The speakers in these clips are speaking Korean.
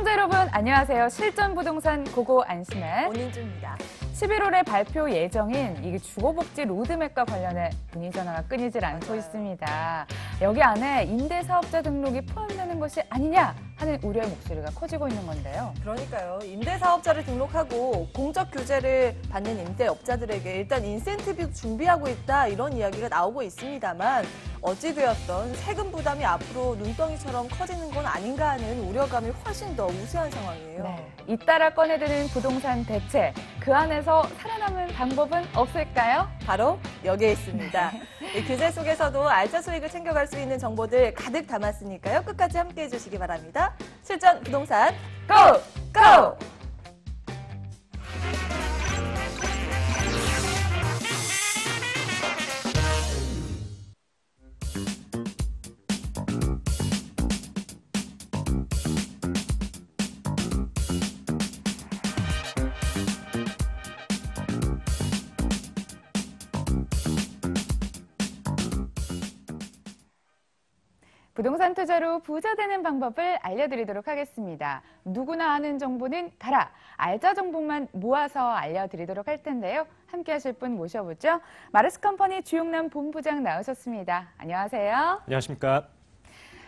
시청자 여러분 안녕하세요. 실전부동산 고고 안심의 원인주입니다. 11월에 발표 예정인 이 주거복지 로드맵과 관련해 문의 전화가 끊이질 않고 있습니다. 여기 안에 임대사업자 등록이 포함되는 것이 아니냐 하는 우려의 목소리가 커지고 있는 건데요. 그러니까요. 임대사업자를 등록하고 공적 규제를 받는 임대업자들에게 일단 인센티브도 준비하고 있다 이런 이야기가 나오고 있습니다만 어찌되었던 세금 부담이 앞으로 눈덩이처럼 커지는 건 아닌가 하는 우려감이 훨씬 더 우세한 상황이에요. 네. 잇따라 꺼내드는 부동산 대책, 그 안에서 살아남은 방법은 없을까요? 바로 여기에 있습니다. 이 규제 속에서도 알짜 수익을 챙겨갈 수 있는 정보들 가득 담았으니까요. 끝까지 함께해 주시기 바랍니다. 실전 부동산 고! 고! 부동산 투자로 부자 되는 방법을 알려드리도록 하겠습니다. 누구나 아는 정보는 가라. 알짜 정보만 모아서 알려드리도록 할 텐데요. 함께 하실 분 모셔보죠. 마르스컴퍼니 주용남 본부장 나오셨습니다. 안녕하세요. 안녕하십니까.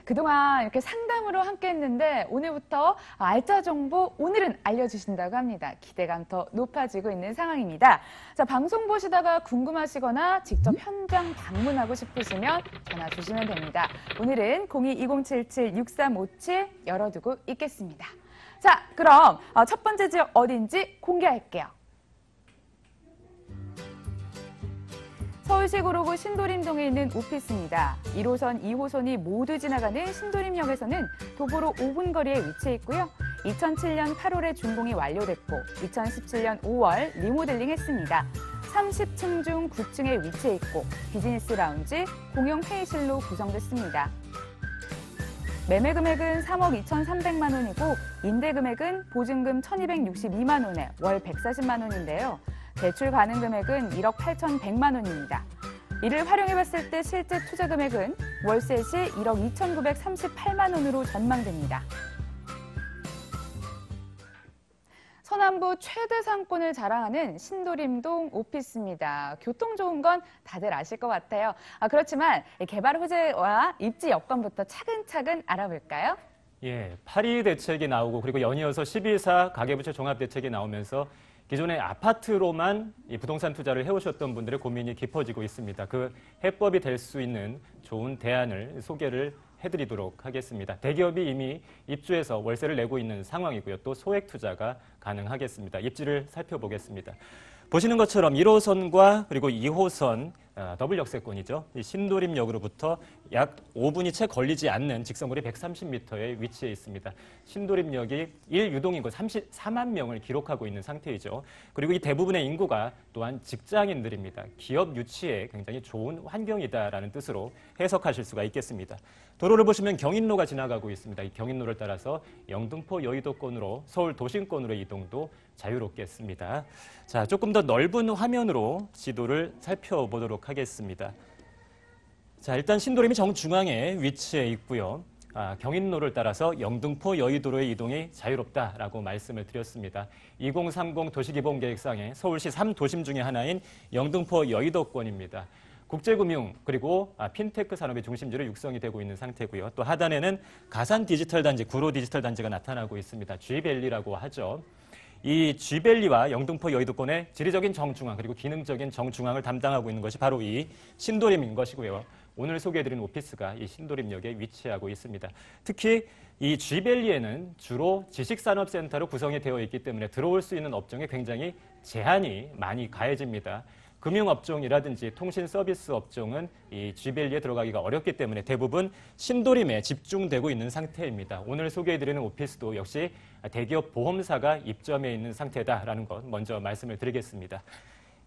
그동안 이렇게 상담으로 함께 했는데 오늘부터 알짜 정보 오늘은 알려주신다고 합니다. 기대감 더 높아지고 있는 상황입니다. 자, 방송 보시다가 궁금하시거나 직접 현장 방문하고 싶으시면 전화 주시면 됩니다. 오늘은 02-2077-6357 열어두고 있겠습니다. 자, 그럼 첫 번째 지역 어딘지 공개할게요. 서울시 구로구 신도림동에 있는 오피스입니다. 1호선, 2호선이 모두 지나가는 신도림역에서는 도보로 5분 거리에 위치해 있고요. 2007년 8월에 준공이 완료됐고 2017년 5월 리모델링 했습니다. 30층 중 9층에 위치해 있고 비즈니스 라운지, 공용 회의실로 구성됐습니다. 매매 금액은 3억 2,300만 원이고 임대 금액은 보증금 1,262만 원에 월 140만 원인데요. 대출 가능 금액은 1억 8,100만 원입니다. 이를 활용해봤을 때 실제 투자 금액은 월세 시 1억 2,938만 원으로 전망됩니다. 서남부 최대 상권을 자랑하는 신도림동 오피스입니다. 교통 좋은 건 다들 아실 것 같아요. 그렇지만 개발 호재와 입지 여건부터 차근차근 알아볼까요? 예, 8.2 대책이 나오고 그리고 연이어서 12.4 가계부채 종합대책이 나오면서 기존의 아파트로만 이 부동산 투자를 해오셨던 분들의 고민이 깊어지고 있습니다. 그 해법이 될 수 있는 좋은 대안을 소개를 해드리도록 하겠습니다. 대기업이 이미 입주해서 월세를 내고 있는 상황이고요. 또 소액 투자가 가능하겠습니다. 입지를 살펴보겠습니다. 보시는 것처럼 1호선과 그리고 2호선 더블 역세권이죠. 이 신도림역으로부터 약 5분이 채 걸리지 않는 직선거리 130m에 위치해 있습니다. 신도림역이 1유동인구 34만 명을 기록하고 있는 상태이죠. 그리고 이 대부분의 인구가 또한 직장인들입니다. 기업 유치에 굉장히 좋은 환경이다라는 뜻으로 해석하실 수가 있겠습니다. 도로를 보시면 경인로가 지나가고 있습니다. 이 경인로를 따라서 영등포 여의도권으로 서울 도심권으로의 이동도 자유롭겠습니다. 자, 조금 더 넓은 화면으로 지도를 살펴보도록 하겠습니다. 자, 일단 신도림이 정중앙에 위치해 있고요. 경인로를 따라서 영등포 여의도로의 이동이 자유롭다라고 말씀을 드렸습니다. 2030 도시기본계획상의 서울시 3도심 중에 하나인 영등포 여의도권입니다. 국제금융 그리고 핀테크 산업의 중심지로 육성이 되고 있는 상태고요. 또 하단에는 가산 디지털 단지, 구로 디지털 단지가 나타나고 있습니다. G밸리라고 하죠. 이 G밸리와 영등포 여의도권의 지리적인 정중앙 그리고 기능적인 정중앙을 담당하고 있는 것이 바로 이 신도림인 것이고요. 오늘 소개해드린 오피스가 이 신도림역에 위치하고 있습니다. 특히 이 G밸리에는 주로 지식산업센터로 구성이 되어 있기 때문에 들어올 수 있는 업종에 굉장히 제한이 많이 가해집니다. 금융업종이라든지 통신 서비스 업종은 이 G밸리에 들어가기가 어렵기 때문에 대부분 신도림에 집중되고 있는 상태입니다. 오늘 소개해드리는 오피스도 역시 대기업 보험사가 입점해 있는 상태다라는 것 먼저 말씀을 드리겠습니다.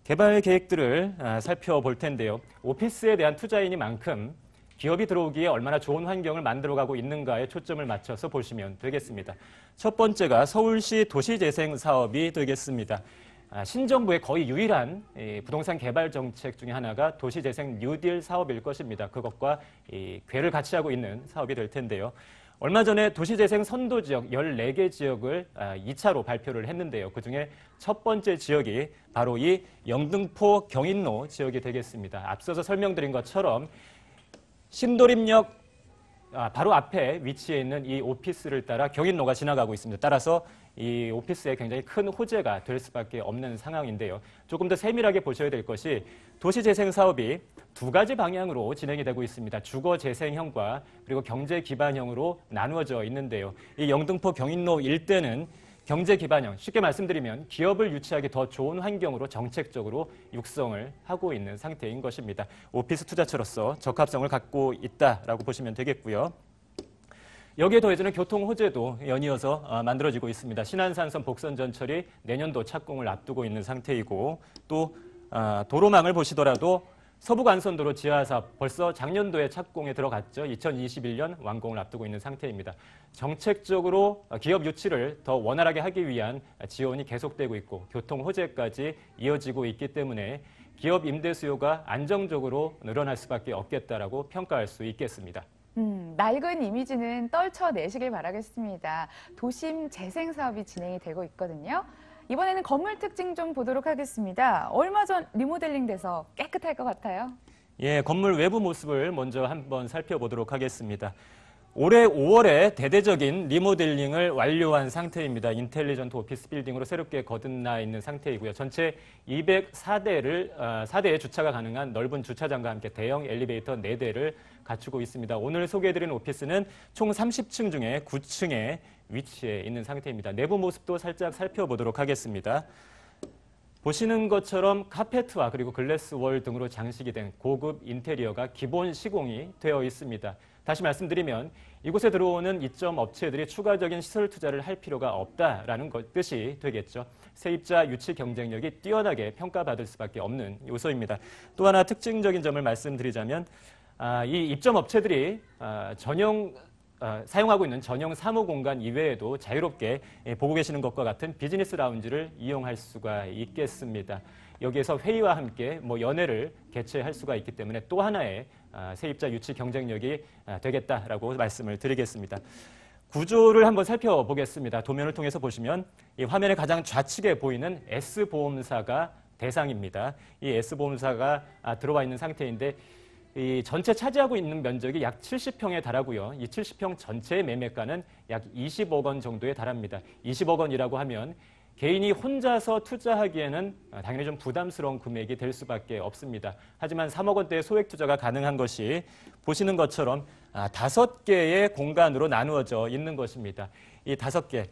개발 계획들을 살펴볼 텐데요. 오피스에 대한 투자이니만큼 기업이 들어오기에 얼마나 좋은 환경을 만들어가고 있는가에 초점을 맞춰서 보시면 되겠습니다. 첫 번째가 서울시 도시재생 사업이 되겠습니다. 신정부의 거의 유일한 부동산 개발 정책 중에 하나가 도시재생 뉴딜 사업일 것입니다. 그것과 궤를 같이 하고 있는 사업이 될 텐데요. 얼마 전에 도시재생 선도지역 14개 지역을 2차로 발표를 했는데요. 그중에 첫 번째 지역이 바로 이 영등포 경인로 지역이 되겠습니다. 앞서서 설명드린 것처럼 신도림역 바로 앞에 위치해 있는 이 오피스를 따라 경인로가 지나가고 있습니다. 따라서 이 오피스에 굉장히 큰 호재가 될 수밖에 없는 상황인데요. 조금 더 세밀하게 보셔야 될 것이 도시재생 사업이 두 가지 방향으로 진행이 되고 있습니다. 주거재생형과 그리고 경제기반형으로 나누어져 있는데요. 이 영등포 경인로 일대는 경제기반형, 쉽게 말씀드리면 기업을 유치하기 더 좋은 환경으로 정책적으로 육성을 하고 있는 상태인 것입니다. 오피스 투자처로서 적합성을 갖고 있다라고 보시면 되겠고요. 여기에 더해지는 교통 호재도 연이어서 만들어지고 있습니다. 신안산선 복선전철이 내년도 착공을 앞두고 있는 상태이고 또 도로망을 보시더라도 서부간선도로 지하사업 벌써 작년도에 착공에 들어갔죠. 2021년 완공을 앞두고 있는 상태입니다. 정책적으로 기업 유치를 더 원활하게 하기 위한 지원이 계속되고 있고 교통 호재까지 이어지고 있기 때문에 기업 임대 수요가 안정적으로 늘어날 수밖에 없겠다라고 평가할 수 있겠습니다. 낡은 이미지는 떨쳐내시길 바라겠습니다. 도심 재생 사업이 진행이 되고 있거든요. 이번에는 건물 특징 좀 보도록 하겠습니다. 얼마 전 리모델링 돼서 깨끗할 것 같아요. 예, 건물 외부 모습을 먼저 한번 살펴보도록 하겠습니다. 올해 5월에 대대적인 리모델링을 완료한 상태입니다. 인텔리전트 오피스 빌딩으로 새롭게 거듭나 있는 상태이고요. 전체 4대의 주차가 가능한 넓은 주차장과 함께 대형 엘리베이터 4대를 갖추고 있습니다. 오늘 소개해드린 오피스는 총 30층 중에 9층에 위치해 있는 상태입니다. 내부 모습도 살짝 살펴보도록 하겠습니다. 보시는 것처럼 카페트와 그리고 글래스 월 등으로 장식이 된 고급 인테리어가 기본 시공이 되어 있습니다. 다시 말씀드리면 이곳에 들어오는 이점 업체들이 추가적인 시설 투자를 할 필요가 없다라는 뜻이 되겠죠. 세입자 유치 경쟁력이 뛰어나게 평가받을 수밖에 없는 요소입니다. 또 하나 특징적인 점을 말씀드리자면 이 입점 업체들이 사용하고 있는 전용 사무 공간 이외에도 자유롭게 보고 계시는 것과 같은 비즈니스 라운지를 이용할 수가 있겠습니다. 여기에서 회의와 함께 연회를 개최할 수가 있기 때문에 또 하나의 세입자 유치 경쟁력이 되겠다라고 말씀을 드리겠습니다. 구조를 한번 살펴보겠습니다. 도면을 통해서 보시면 이 화면의 가장 좌측에 보이는 S보험사가 대상입니다. 이 S보험사가 들어와 있는 상태인데 이 전체 차지하고 있는 면적이 약 70평에 달하고요. 이 70평 전체의 매매가는 약 20억 원 정도에 달합니다. 20억 원이라고 하면 개인이 혼자서 투자하기에는 당연히 좀 부담스러운 금액이 될 수밖에 없습니다. 하지만 3억 원대의 소액 투자가 가능한 것이 보시는 것처럼 5개의 공간으로 나누어져 있는 것입니다. 이 5개,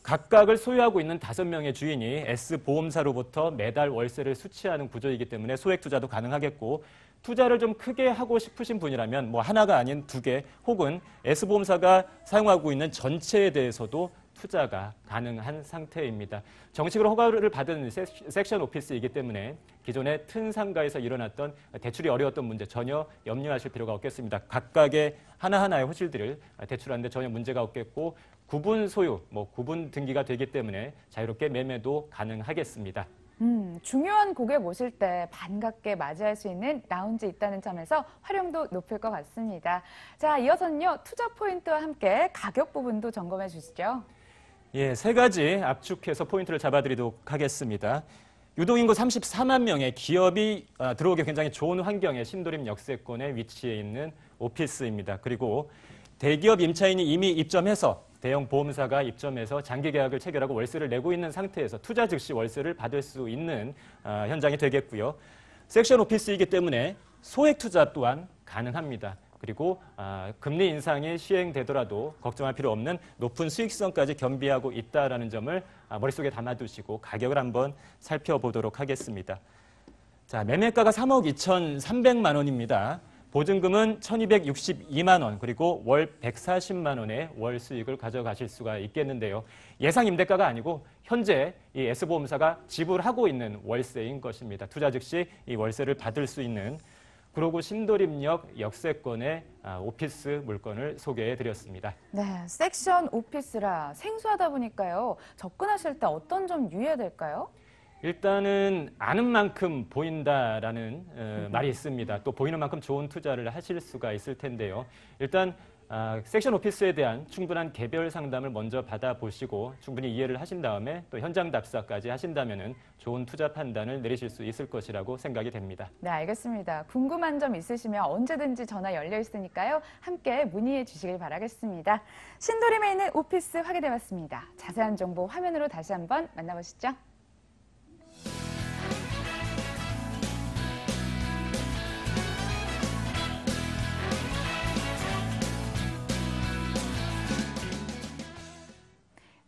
각각을 소유하고 있는 5명의 주인이 S보험사로부터 매달 월세를 수취하는 구조이기 때문에 소액 투자도 가능하겠고 투자를 좀 크게 하고 싶으신 분이라면 하나가 아닌 2개 혹은 S보험사가 사용하고 있는 전체에 대해서도 투자가 가능한 상태입니다. 정식으로 허가를 받은 섹션 오피스이기 때문에 기존의 튼 상가에서 일어났던 대출이 어려웠던 문제 전혀 염려하실 필요가 없겠습니다. 각각의 하나하나의 호실들을 대출하는데 전혀 문제가 없겠고 구분 소유, 구분 등기가 되기 때문에 자유롭게 매매도 가능하겠습니다. 중요한 고객 모실 때 반갑게 맞이할 수 있는 라운지 있다는 점에서 활용도 높을 것 같습니다. 자, 이어서는요, 투자 포인트와 함께 가격 부분도 점검해 주시죠. 예, 3가지 압축해서 포인트를 잡아드리도록 하겠습니다. 유동인구 34만 명의 기업이 들어오기 굉장히 좋은 환경의 신도림 역세권에 위치해 있는 오피스입니다. 그리고 대기업 임차인이 이미 입점해서 대형 보험사가 입점해서 장기 계약을 체결하고 월세를 내고 있는 상태에서 투자 즉시 월세를 받을 수 있는 현장이 되겠고요. 섹션 오피스이기 때문에 소액 투자 또한 가능합니다. 그리고 금리 인상이 시행되더라도 걱정할 필요 없는 높은 수익성까지 겸비하고 있다는 점을 머릿속에 담아두시고 가격을 한번 살펴보도록 하겠습니다. 자, 매매가가 3억 2,300만 원입니다. 보증금은 1,262만 원 그리고 월 140만 원의 월 수익을 가져가실 수가 있겠는데요. 예상 임대가가 아니고 현재 이 S보험사가 지불하고 있는 월세인 것입니다. 투자 즉시 이 월세를 받을 수 있는 그러고 신도림역 역세권의 오피스 물건을 소개해드렸습니다. 네, 섹션 오피스라 생소하다 보니까요. 접근하실 때 어떤 점 유의해야 될까요? 일단은 아는 만큼 보인다라는 말이 있습니다. 또 보이는 만큼 좋은 투자를 하실 수가 있을 텐데요. 일단 섹션 오피스에 대한 충분한 개별 상담을 먼저 받아보시고 충분히 이해를 하신 다음에 또 현장 답사까지 하신다면 좋은 투자 판단을 내리실 수 있을 것이라고 생각이 됩니다. 네, 알겠습니다. 궁금한 점 있으시면 언제든지 전화 열려 있으니까요. 함께 문의해 주시길 바라겠습니다. 신도림에 있는 오피스 확인해봤습니다. 자세한 정보 화면으로 다시 한번 만나보시죠.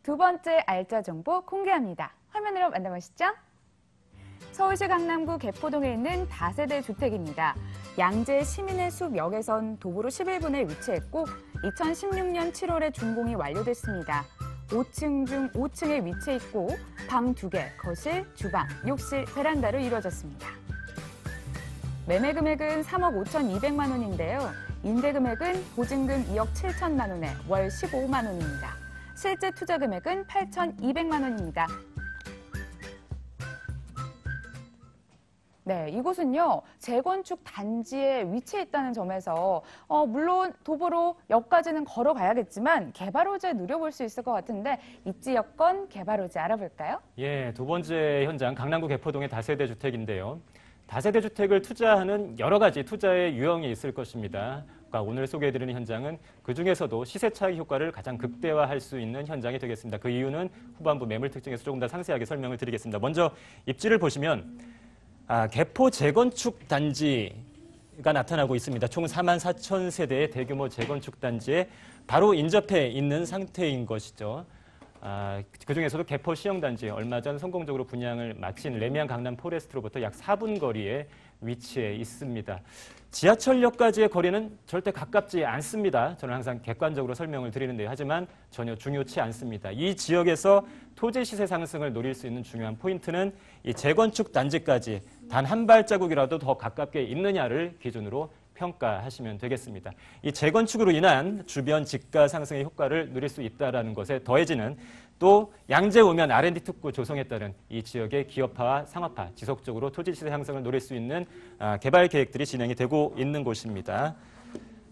두 번째 알짜 정보 공개합니다. 화면으로 만나보시죠. 서울시 강남구 개포동에 있는 다세대 주택입니다. 양재 시민의 숲 역에선 도보로 11분에 위치했고 2016년 7월에 준공이 완료됐습니다. 5층 중 5층에 위치해 있고 방 2개, 거실, 주방, 욕실, 베란다로 이루어졌습니다. 매매 금액은 3억 5,200만 원인데요. 임대 금액은 보증금 2억 7천만 원에 월 15만 원입니다. 실제 투자 금액은 8,200만 원입니다. 네, 이곳은요, 재건축 단지에 위치해 있다는 점에서 물론 도보로 역까지는 걸어가야겠지만 개발호재 누려볼 수 있을 것 같은데 입지 여건, 개발호재 알아볼까요? 예, 두 번째 현장 강남구 개포동의 다세대 주택인데요. 다세대 주택을 투자하는 여러 가지 투자의 유형이 있을 것입니다. 오늘 소개해드리는 현장은 그중에서도 시세 차익 효과를 가장 극대화할 수 있는 현장이 되겠습니다. 그 이유는 후반부 매물 특징에서 조금 더 상세하게 설명을 드리겠습니다. 먼저 입지를 보시면 개포 재건축 단지가 나타나고 있습니다. 총 44,000세대의 대규모 재건축 단지에 바로 인접해 있는 상태인 것이죠. 그중에서도 개포 시형단지 얼마 전 성공적으로 분양을 마친 레미안 강남 포레스트로부터 약 4분 거리에 위치해 있습니다. 지하철역까지의 거리는 절대 가깝지 않습니다. 저는 항상 객관적으로 설명을 드리는데요. 하지만 전혀 중요치 않습니다. 이 지역에서 토지 시세 상승을 노릴 수 있는 중요한 포인트는 이 재건축 단지까지 단 한 발자국이라도 더 가깝게 있느냐를 기준으로 평가하시면 되겠습니다. 이 재건축으로 인한 주변 집가 상승의 효과를 누릴 수 있다는 것에 더해지는 또 양재 우면 R&D 특구 조성에 따른 이 지역의 기업화와 상업화, 지속적으로 토지 시세 향상을 노릴 수 있는 개발 계획들이 진행이 되고 있는 곳입니다.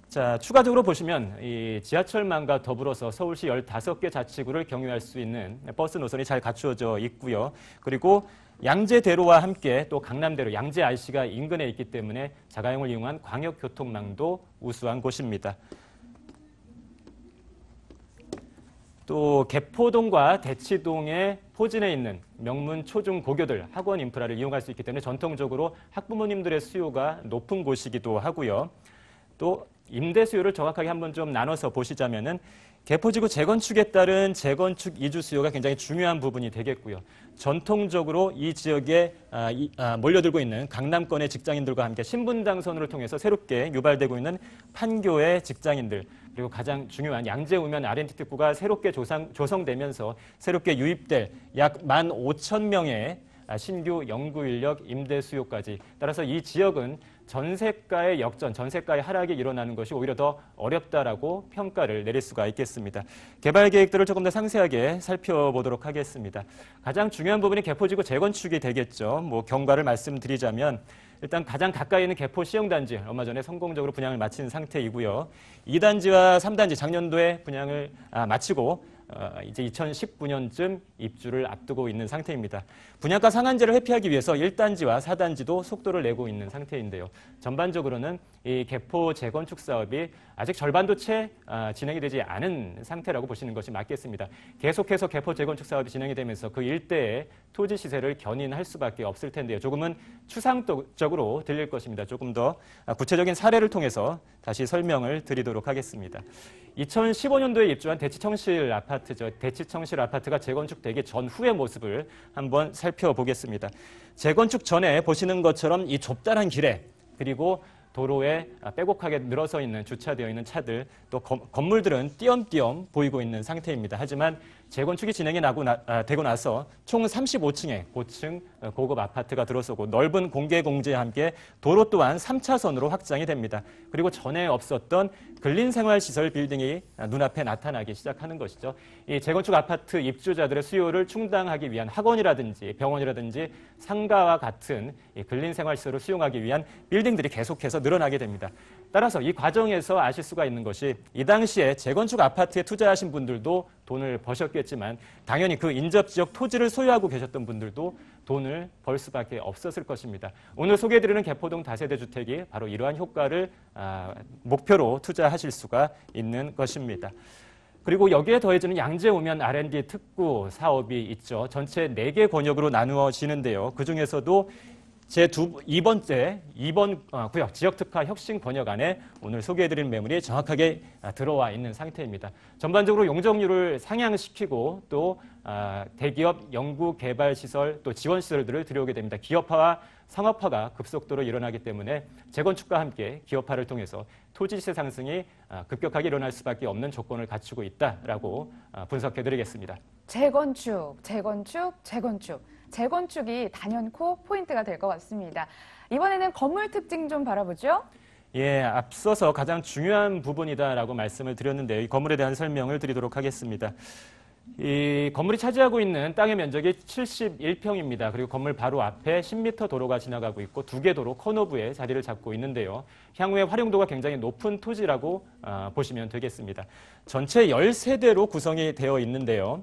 자, 추가적으로 보시면 이 지하철망과 더불어서 서울시 15개 자치구를 경유할 수 있는 버스 노선이 잘 갖추어져 있고요. 그리고 양재대로와 함께 또 강남대로, 양재 RC가 인근에 있기 때문에 자가용을 이용한 광역교통망도 우수한 곳입니다. 또 개포동과 대치동의 포진해 있는 명문 초중 고교들 학원 인프라를 이용할 수 있기 때문에 전통적으로 학부모님들의 수요가 높은 곳이기도 하고요. 또 임대 수요를 정확하게 한번 좀 나눠서 보시자면은 개포지구 재건축에 따른 재건축 이주 수요가 굉장히 중요한 부분이 되겠고요. 전통적으로 이 지역에 몰려들고 있는 강남권의 직장인들과 함께 신분당선을 통해서 새롭게 유발되고 있는 판교의 직장인들, 그리고 가장 중요한 양재 우면 R&D 특구가 새롭게 조성되면서 새롭게 유입될 약 15,000명의 신규 연구 인력 임대 수요까지, 따라서 이 지역은 전세가의 역전, 전세가의 하락이 일어나는 것이 오히려 더 어렵다라고 평가를 내릴 수가 있겠습니다. 개발 계획들을 조금 더 상세하게 살펴보도록 하겠습니다. 가장 중요한 부분이 개포지구 재건축이 되겠죠. 경과를 말씀드리자면 일단 가장 가까이 있는 개포 시형단지 얼마 전에 성공적으로 분양을 마친 상태이고요. 2단지와 3단지 작년도에 분양을 마치고 이제 2019년쯤 입주를 앞두고 있는 상태입니다. 분양가 상한제를 회피하기 위해서 1단지와 4단지도 속도를 내고 있는 상태인데요. 전반적으로는 이 개포 재건축 사업이 아직 절반도 채 진행이 되지 않은 상태라고 보시는 것이 맞겠습니다. 계속해서 개포 재건축 사업이 진행이 되면서 그 일대의 토지 시세를 견인할 수밖에 없을 텐데요. 조금은 추상적으로 들릴 것입니다. 조금 더 구체적인 사례를 통해서 다시 설명을 드리도록 하겠습니다. 2015년도에 입주한 대치청실 아파트죠. 대치청실 아파트가 재건축되기 전후의 모습을 한번 살펴보겠습니다. 재건축 전에 보시는 것처럼 이 좁다란 길에, 그리고 도로에 빼곡하게 늘어서 있는 주차되어 있는 차들, 또 건물들은 띄엄띄엄 보이고 있는 상태입니다. 하지만 재건축이 진행이 되고 나서 총 35층의 고층 고급 아파트가 들어서고 넓은 공개 공지와 함께 도로 또한 3차선으로 확장이 됩니다. 그리고 전에 없었던 근린생활시설 빌딩이 눈앞에 나타나기 시작하는 것이죠. 이 재건축 아파트 입주자들의 수요를 충당하기 위한 학원이라든지 병원이라든지 상가와 같은 이 근린생활시설을 수용하기 위한 빌딩들이 계속해서 늘어나게 됩니다. 따라서 이 과정에서 아실 수가 있는 것이 이 당시에 재건축 아파트에 투자하신 분들도 돈을 버셨겠지만 당연히 그 인접 지역 토지를 소유하고 계셨던 분들도 돈을 벌 수밖에 없었을 것입니다. 오늘 소개해드리는 개포동 다세대 주택이 바로 이러한 효과를 목표로 투자하실 수가 있는 것입니다. 그리고 여기에 더해지는 양재우면 R&D 특구 사업이 있죠. 전체 4개 권역으로 나누어지는데요. 그중에서도 제2번 구역 지역특화 혁신 권역 안에 오늘 소개해드린 매물이 정확하게 들어와 있는 상태입니다. 전반적으로 용적률을 상향시키고 또 대기업 연구개발시설 또 지원시설들을 들여오게 됩니다. 기업화와 상업화가 급속도로 일어나기 때문에 재건축과 함께 기업화를 통해서 토지시세 상승이 급격하게 일어날 수밖에 없는 조건을 갖추고 있다라고 분석해드리겠습니다. 재건축이 단연코 포인트가 될 것 같습니다. 이번에는 건물 특징 좀 바라보죠. 예, 앞서서 가장 중요한 부분이다라고 말씀을 드렸는데요. 이 건물에 대한 설명을 드리도록 하겠습니다. 이 건물이 차지하고 있는 땅의 면적이 71평입니다. 그리고 건물 바로 앞에 10m 도로가 지나가고 있고 2개 도로 커너브에 자리를 잡고 있는데요. 향후에 활용도가 굉장히 높은 토지라고 보시면 되겠습니다. 전체 10세대로 구성이 되어 있는데요.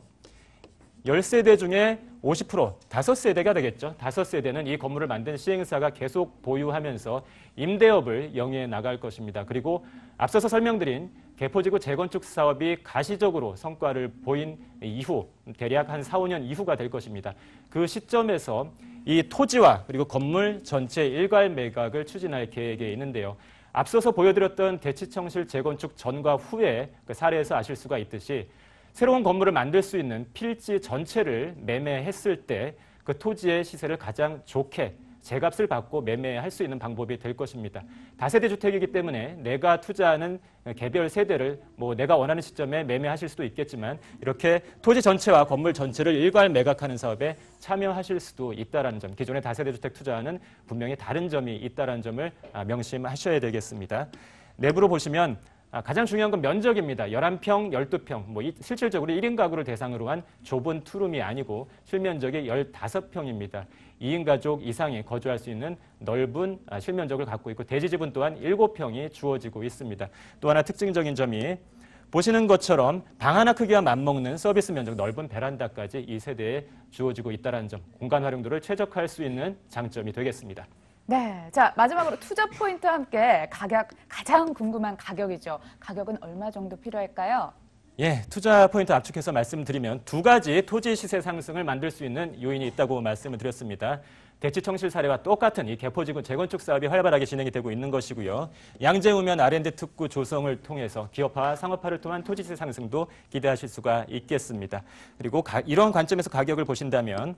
10세대 중에 50%, 5세대가 되겠죠. 5세대는 이 건물을 만든 시행사가 계속 보유하면서 임대업을 영위해 나갈 것입니다. 그리고 앞서서 설명드린 개포지구 재건축 사업이 가시적으로 성과를 보인 이후 대략 한 4, 5년 이후가 될 것입니다. 그 시점에서 이 토지와 그리고 건물 전체 일괄 매각을 추진할 계획에 있는데요. 앞서서 보여드렸던 대치청실 재건축 전과 후의 그 사례에서 아실 수가 있듯이 새로운 건물을 만들 수 있는 필지 전체를 매매했을 때 그 토지의 시세를 가장 좋게 제값을 받고 매매할 수 있는 방법이 될 것입니다. 다세대 주택이기 때문에 내가 투자하는 개별 세대를 내가 원하는 시점에 매매하실 수도 있겠지만 이렇게 토지 전체와 건물 전체를 일괄 매각하는 사업에 참여하실 수도 있다는 점, 기존의 다세대 주택 투자와는 분명히 다른 점이 있다는 점을 명심하셔야 되겠습니다. 내부로 보시면 가장 중요한 건 면적입니다. 11평, 12평, 실질적으로 1인 가구를 대상으로 한 좁은 투룸이 아니고 실면적이 15평입니다. 2인 가족 이상이 거주할 수 있는 넓은 실면적을 갖고 있고 대지지분 또한 7평이 주어지고 있습니다. 또 하나 특징적인 점이 보시는 것처럼 방 하나 크기와 맞먹는 서비스 면적 넓은 베란다까지 이 세대에 주어지고 있다는 점, 공간 활용도를 최적화할 수 있는 장점이 되겠습니다. 네, 자 마지막으로 투자 포인트와 함께 가장 궁금한 가격이죠. 가격은 얼마 정도 필요할까요? 예, 투자 포인트 압축해서 말씀드리면 2가지 토지 시세 상승을 만들 수 있는 요인이 있다고 말씀을 드렸습니다. 대치청실 사례와 똑같은 이 개포지구 재건축 사업이 활발하게 진행이 되고 있는 것이고요. 양재우면 R&D 특구 조성을 통해서 기업화와 상업화를 통한 토지시세 상승도 기대하실 수가 있겠습니다. 그리고 이런 관점에서 가격을 보신다면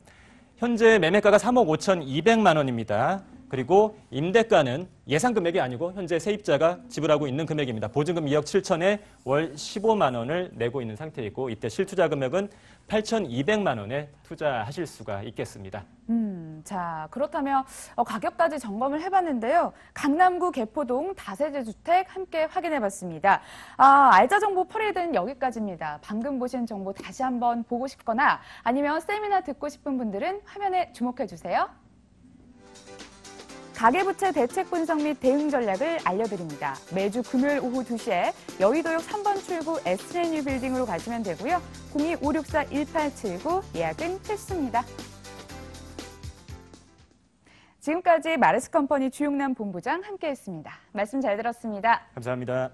현재 매매가가 3억 5,200만 원입니다. 그리고 임대가는 예상 금액이 아니고 현재 세입자가 지불하고 있는 금액입니다. 보증금 2억 7천에 월 15만 원을 내고 있는 상태이고 이때 실투자 금액은 8,200만 원에 투자하실 수가 있겠습니다. 자 그렇다면 가격까지 점검을 해봤는데요. 강남구 개포동 다세대 주택 함께 알짜정보 퍼레이드는 여기까지입니다. 방금 보신 정보 다시 한번 보고 싶거나 아니면 세미나 듣고 싶은 분들은 화면에 주목해주세요. 가계부채 대책 분석 및 대응 전략을 알려드립니다. 매주 금요일 오후 2시에 여의도역 3번 출구 SNU 빌딩으로 가시면 되고요. 02-564-1879 예약은 필수입니다. 지금까지 마르스컴퍼니 주용남 본부장 함께했습니다. 말씀 잘 들었습니다. 감사합니다.